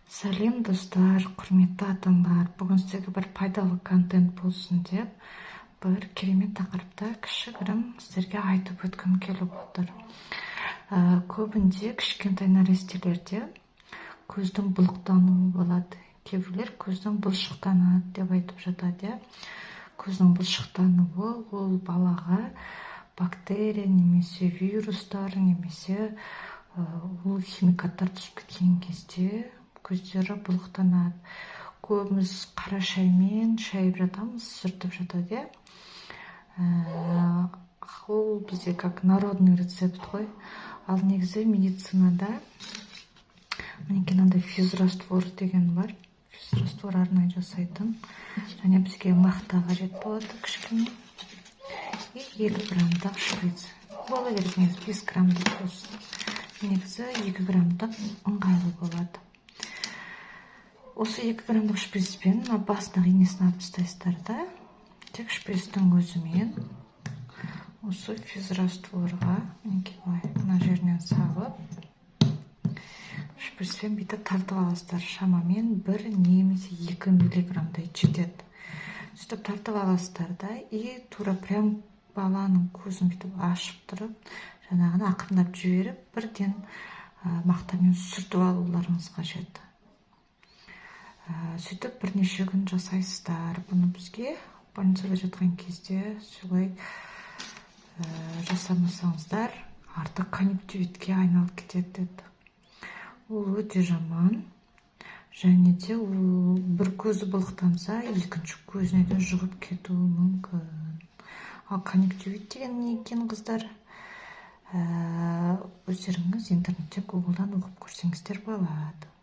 Сәлем достар, құрметті атаңдар. Бүгін сіздерге бір пайдалы контент болсын деп, бір керемет тақырыпта кішігірім сіздерге айтып өткім келіп отыр. Көбінде кішкентай нәрестелерде көздің бұлықтануы болады. Кейбіреулер көздің бұлшықтанады деп айтып жатады. Көздің бұлшықтануы ол балаға бактерия немесе вирустар немесе ол химикаттар түсіп кеткен кезде көздері бұлықтанады. Көбіміз қара шаймен шайып жатамыз, сүртіп жатады. Ол бізде как народный рецепт қой. Ал негізі медицинада мінекей мынандай физраствор деген бар. Физраствор арнайы жасайтын. Және бізге мақта қажет болады кішкене. 2 граммдық шприц. Бола керек негізі 5 граммдық болсын. Негізі 2 граммдық ыңғайлы болады. Осы 2 граммдық шприцпен басындағы инесін алып тастайсыздар да, тек шприцтің өзімен осы физрастворға мына жерінен салып, шприцпен бүйтіп тартып аласыздар. Шамамен 1 немесе 2 миллиграммдай жетеді. Сөйтіп тартып аласыздар да, и тура прям баланың көзін бүйтіп ашып тұрып, жаңағыны ақырындап жіберіп, бірден мақтамен сүртіп алуларыңыз қажет. Сөйтіп бірнеше күн жасайсыздар. Бұны бізге больницада жатқан кезде солай жасамасаңыздар, артық конъюнктивитке айналып кетеді деді. Ол өте жаман. Және де ол бір көзі бұлықтанса, екінші көзіне де жұғып кетуі мүмкін. Ал конъюнктивит деген не екен, қыздар? Өздеріңіз интернетте Гуглдан оқып көрсеңіздер болады.